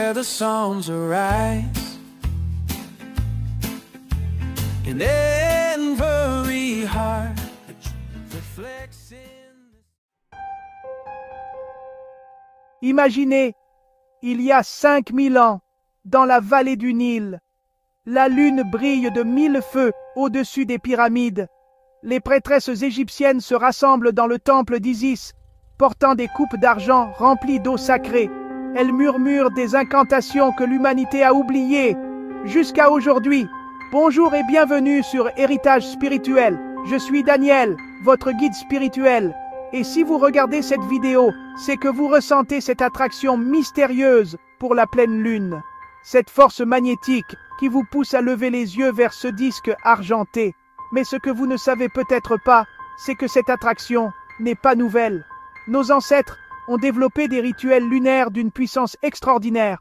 The songs arise in every heart reflects in... Imaginez, il y a 5000 ans, dans la vallée du Nil, la lune brille de 1000 feux au-dessus des pyramides. Les prêtresses égyptiennes se rassemblent dans le temple d'Isis, portant des coupes d'argent remplies d'eau sacrée. Elles murmurent des incantations que l'humanité a oubliées jusqu'à aujourd'hui. Bonjour et bienvenue sur Héritage Spirituel. Je suis Daniel, votre guide spirituel. Et si vous regardez cette vidéo, c'est que vous ressentez cette attraction mystérieuse pour la pleine lune. Cette force magnétique qui vous pousse à lever les yeux vers ce disque argenté. Mais ce que vous ne savez peut-être pas, c'est que cette attraction n'est pas nouvelle. Nos ancêtres ont développé des rituels lunaires d'une puissance extraordinaire,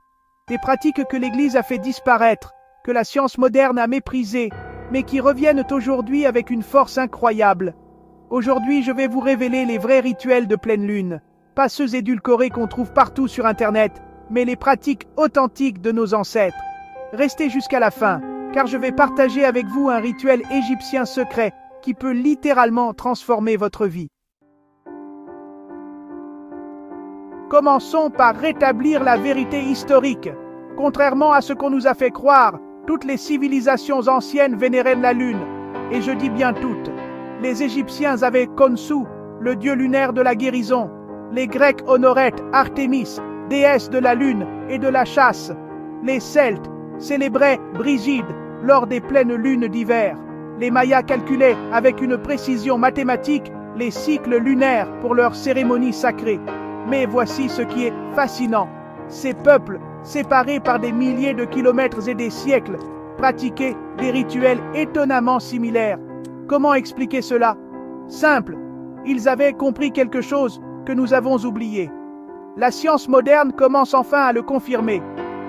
des pratiques que l'Église a fait disparaître, que la science moderne a méprisées, mais qui reviennent aujourd'hui avec une force incroyable. Aujourd'hui, je vais vous révéler les vrais rituels de pleine lune, pas ceux édulcorés qu'on trouve partout sur Internet, mais les pratiques authentiques de nos ancêtres. Restez jusqu'à la fin, car je vais partager avec vous un rituel égyptien secret qui peut littéralement transformer votre vie. Commençons par rétablir la vérité historique. Contrairement à ce qu'on nous a fait croire, toutes les civilisations anciennes vénéraient la lune. Et je dis bien toutes. Les Égyptiens avaient Khonsu, le dieu lunaire de la guérison. Les Grecs honoraient Artémis, déesse de la lune et de la chasse. Les Celtes célébraient Brigide lors des pleines lunes d'hiver. Les Mayas calculaient avec une précision mathématique les cycles lunaires pour leurs cérémonies sacrées. Mais voici ce qui est fascinant. Ces peuples, séparés par des milliers de kilomètres et des siècles, pratiquaient des rituels étonnamment similaires. Comment expliquer cela? Simple, ils avaient compris quelque chose que nous avons oublié. La science moderne commence enfin à le confirmer.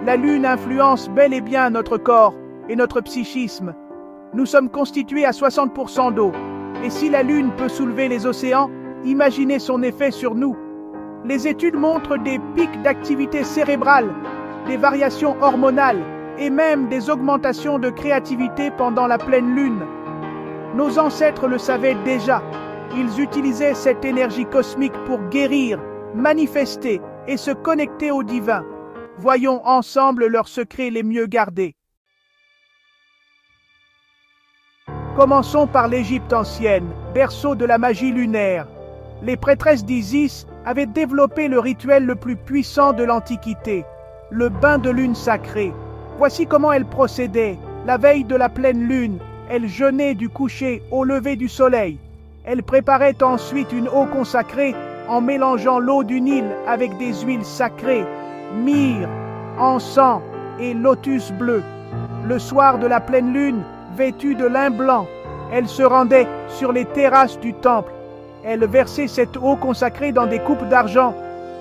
La lune influence bel et bien notre corps et notre psychisme. Nous sommes constitués à 60% d'eau. Et si la lune peut soulever les océans, imaginez son effet sur nous. Les études montrent des pics d'activité cérébrale, des variations hormonales et même des augmentations de créativité pendant la pleine lune. Nos ancêtres le savaient déjà. Ils utilisaient cette énergie cosmique pour guérir, manifester et se connecter au divin. Voyons ensemble leurs secrets les mieux gardés. Commençons par l'Égypte ancienne, berceau de la magie lunaire. Les prêtresses d'Isis avaient développé le rituel le plus puissant de l'Antiquité, le bain de lune sacré. Voici comment elles procédaient. La veille de la pleine lune, elles jeûnaient du coucher au lever du soleil. Elles préparaient ensuite une eau consacrée en mélangeant l'eau du Nil avec des huiles sacrées, myrrhe, encens et lotus bleu. Le soir de la pleine lune, vêtues de lin blanc, elles se rendaient sur les terrasses du temple. Elles versaient cette eau consacrée dans des coupes d'argent,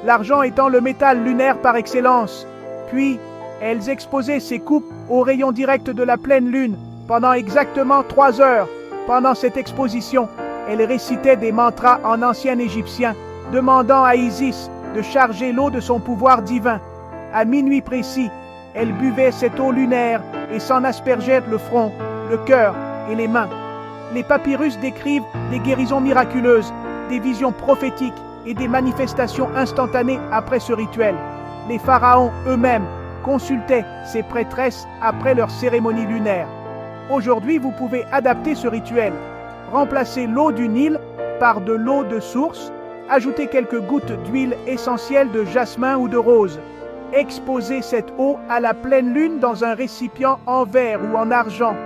l'argent étant le métal lunaire par excellence. Puis, elles exposaient ces coupes aux rayons directs de la pleine lune pendant exactement 3 heures. Pendant cette exposition, elles récitaient des mantras en ancien égyptien, demandant à Isis de charger l'eau de son pouvoir divin. À minuit précis, elles buvaient cette eau lunaire et s'en aspergeaient le front, le cœur et les mains. Les papyrus décrivent des guérisons miraculeuses, des visions prophétiques et des manifestations instantanées après ce rituel. Les pharaons eux-mêmes consultaient ces prêtresses après leur cérémonie lunaire. Aujourd'hui, vous pouvez adapter ce rituel. Remplacez l'eau du Nil par de l'eau de source, ajoutez quelques gouttes d'huile essentielle de jasmin ou de rose. Exposez cette eau à la pleine lune dans un récipient en verre ou en argent.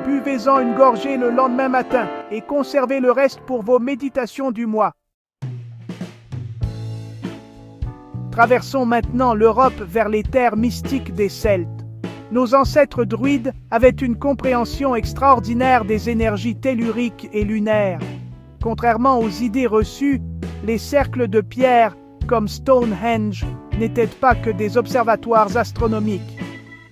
Buvez-en une gorgée le lendemain matin et conservez le reste pour vos méditations du mois. Traversons maintenant l'Europe vers les terres mystiques des Celtes. Nos ancêtres druides avaient une compréhension extraordinaire des énergies telluriques et lunaires. Contrairement aux idées reçues, les cercles de pierre, comme Stonehenge, n'étaient pas que des observatoires astronomiques.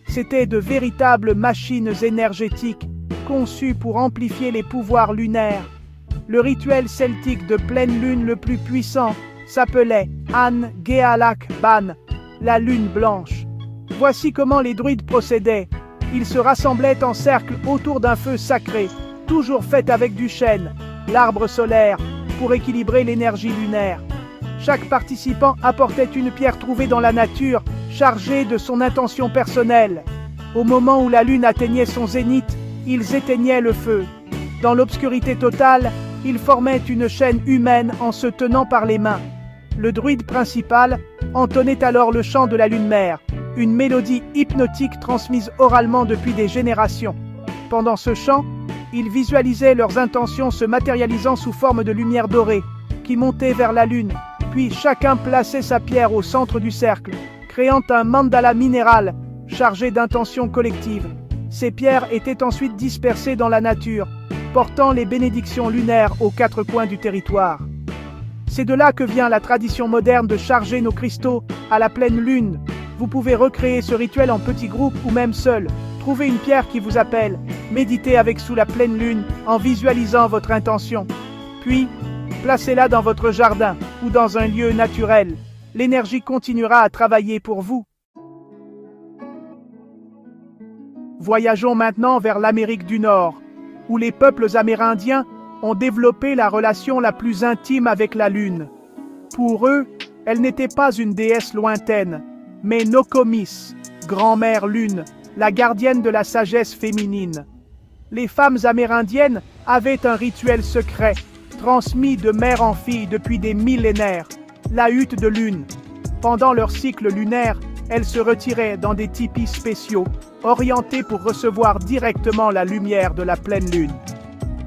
C'étaient de véritables machines énergétiques conçues pour amplifier les pouvoirs lunaires. Le rituel celtique de pleine lune le plus puissant s'appelait An Gealach Ban, la lune blanche. Voici comment les druides procédaient. Ils se rassemblaient en cercle autour d'un feu sacré, toujours fait avec du chêne, l'arbre solaire, pour équilibrer l'énergie lunaire. Chaque participant apportait une pierre trouvée dans la nature, chargée de son intention personnelle. Au moment où la lune atteignait son zénith, ils éteignaient le feu. Dans l'obscurité totale, ils formaient une chaîne humaine en se tenant par les mains. Le druide principal entonnait alors le chant de la lune mère, une mélodie hypnotique transmise oralement depuis des générations. Pendant ce chant, ils visualisaient leurs intentions se matérialisant sous forme de lumière dorée, qui montait vers la lune, puis chacun plaçait sa pierre au centre du cercle, créant un mandala minéral chargé d'intentions collectives. Ces pierres étaient ensuite dispersées dans la nature, portant les bénédictions lunaires aux quatre coins du territoire. C'est de là que vient la tradition moderne de charger nos cristaux à la pleine lune. Vous pouvez recréer ce rituel en petits groupes ou même seul. Trouvez une pierre qui vous appelle, méditez avec sous la pleine lune en visualisant votre intention. Puis, placez-la dans votre jardin ou dans un lieu naturel. L'énergie continuera à travailler pour vous. Voyageons maintenant vers l'Amérique du Nord, où les peuples amérindiens ont développé la relation la plus intime avec la lune. Pour eux, elle n'était pas une déesse lointaine, mais Nokomis, grand-mère lune, la gardienne de la sagesse féminine. Les femmes amérindiennes avaient un rituel secret, transmis de mère en fille depuis des millénaires, la hutte de lune. Pendant leur cycle lunaire, elles se retiraient dans des tipis spéciaux, orientés pour recevoir directement la lumière de la pleine lune.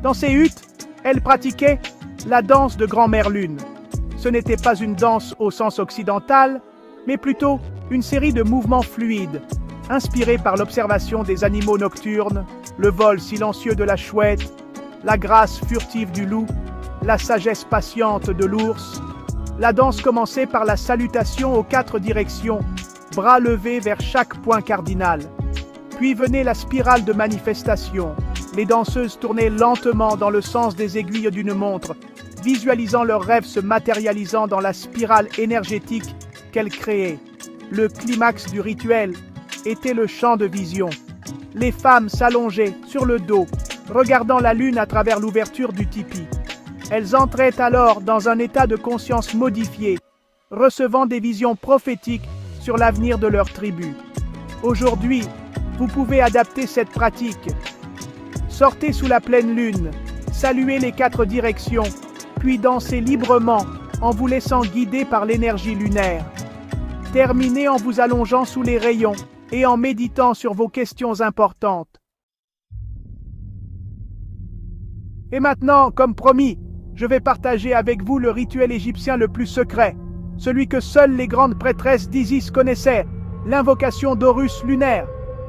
Dans ces huttes, elles pratiquaient la danse de grand-mère lune. Ce n'était pas une danse au sens occidental, mais plutôt une série de mouvements fluides, inspirés par l'observation des animaux nocturnes, le vol silencieux de la chouette, la grâce furtive du loup, la sagesse patiente de l'ours. La danse commençait par la salutation aux quatre directions, bras levés vers chaque point cardinal. Puis venait la spirale de manifestation. Les danseuses tournaient lentement dans le sens des aiguilles d'une montre, visualisant leurs rêves se matérialisant dans la spirale énergétique qu'elles créaient. Le climax du rituel était le champ de vision. Les femmes s'allongeaient sur le dos, regardant la lune à travers l'ouverture du tipi. Elles entraient alors dans un état de conscience modifié, recevant des visions prophétiques sur l'avenir de leur tribu. Aujourd'hui, vous pouvez adapter cette pratique. Sortez sous la pleine lune, saluez les quatre directions, puis dansez librement en vous laissant guider par l'énergie lunaire. Terminez en vous allongeant sous les rayons et en méditant sur vos questions importantes. Et maintenant, comme promis, je vais partager avec vous le rituel égyptien le plus secret, celui que seules les grandes prêtresses d'Isis connaissaient, l'invocation d'Horus lunaire.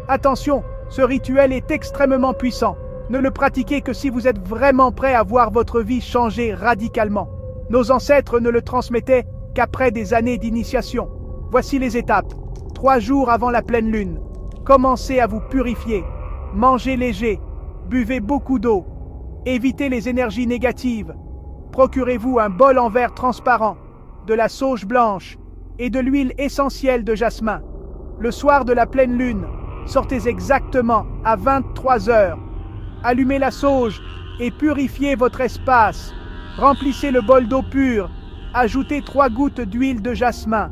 Attention, ce rituel est extrêmement puissant. Ne le pratiquez que si vous êtes vraiment prêt à voir votre vie changer radicalement. Nos ancêtres ne le transmettaient qu'après des années d'initiation. Voici les étapes. 3 jours avant la pleine lune, commencez à vous purifier. Mangez léger, buvez beaucoup d'eau. Évitez les énergies négatives. Procurez-vous un bol en verre transparent, de la sauge blanche et de l'huile essentielle de jasmin. Le soir de la pleine lune, sortez exactement à 23 heures. Allumez la sauge et purifiez votre espace. Remplissez le bol d'eau pure. Ajoutez 3 gouttes d'huile de jasmin.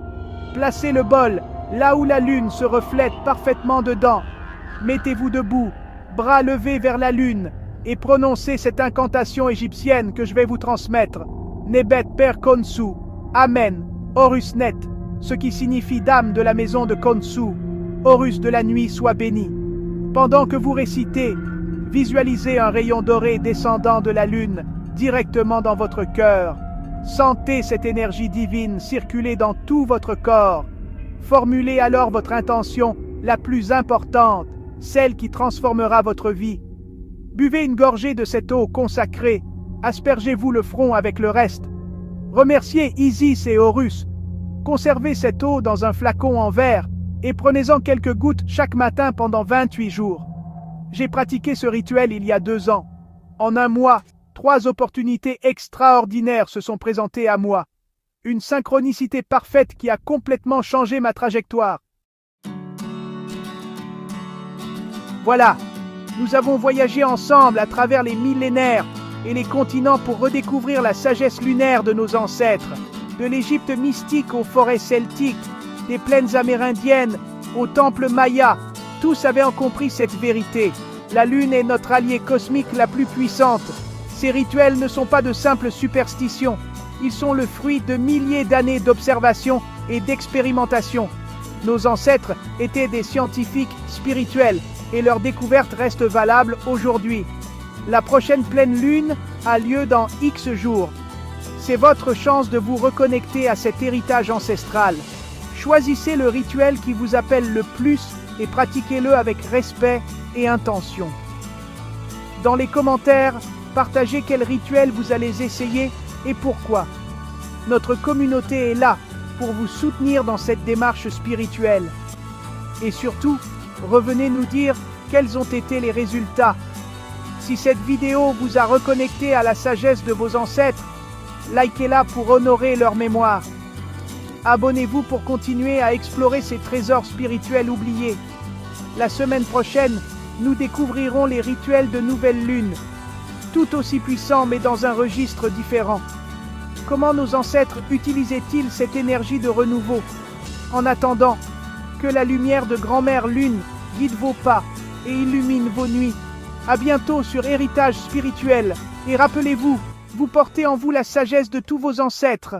Placez le bol là où la lune se reflète parfaitement dedans. Mettez-vous debout, bras levés vers la lune, et prononcez cette incantation égyptienne que je vais vous transmettre. Nebet Per Khonsu, Amen, Horus Net, ce qui signifie dame de la maison de Khonsu. Horus de la nuit soit béni. Pendant que vous récitez, visualisez un rayon doré descendant de la lune directement dans votre cœur. Sentez cette énergie divine circuler dans tout votre corps. Formulez alors votre intention la plus importante, celle qui transformera votre vie. Buvez une gorgée de cette eau consacrée, aspergez-vous le front avec le reste. Remerciez Isis et Horus. Conservez cette eau dans un flacon en verre et prenez-en quelques gouttes chaque matin pendant 28 jours. J'ai pratiqué ce rituel il y a 2 ans. En un mois, 3 opportunités extraordinaires se sont présentées à moi. Une synchronicité parfaite qui a complètement changé ma trajectoire. Voilà, nous avons voyagé ensemble à travers les millénaires et les continents pour redécouvrir la sagesse lunaire de nos ancêtres. De l'Égypte mystique aux forêts celtiques, des plaines amérindiennes aux temples mayas, tous avaient compris cette vérité. La Lune est notre alliée cosmique la plus puissante. Ces rituels ne sont pas de simples superstitions. Ils sont le fruit de milliers d'années d'observation et d'expérimentation. Nos ancêtres étaient des scientifiques spirituels et leurs découvertes restent valables aujourd'hui. La prochaine pleine lune a lieu dans X jours. C'est votre chance de vous reconnecter à cet héritage ancestral. Choisissez le rituel qui vous appelle le plus et pratiquez-le avec respect et intention. Dans les commentaires, partagez quel rituel vous allez essayer et pourquoi. Notre communauté est là pour vous soutenir dans cette démarche spirituelle. Et surtout, revenez nous dire quels ont été les résultats. Si cette vidéo vous a reconnecté à la sagesse de vos ancêtres, likez-la pour honorer leur mémoire. Abonnez-vous pour continuer à explorer ces trésors spirituels oubliés. La semaine prochaine, nous découvrirons les rituels de nouvelle lune, tout aussi puissants mais dans un registre différent. Comment nos ancêtres utilisaient-ils cette énergie de renouveau? En attendant, que la lumière de Grand-Mère Lune guide vos pas et illumine vos nuits. À bientôt sur Héritage Spirituel, et rappelez-vous, vous portez en vous la sagesse de tous vos ancêtres.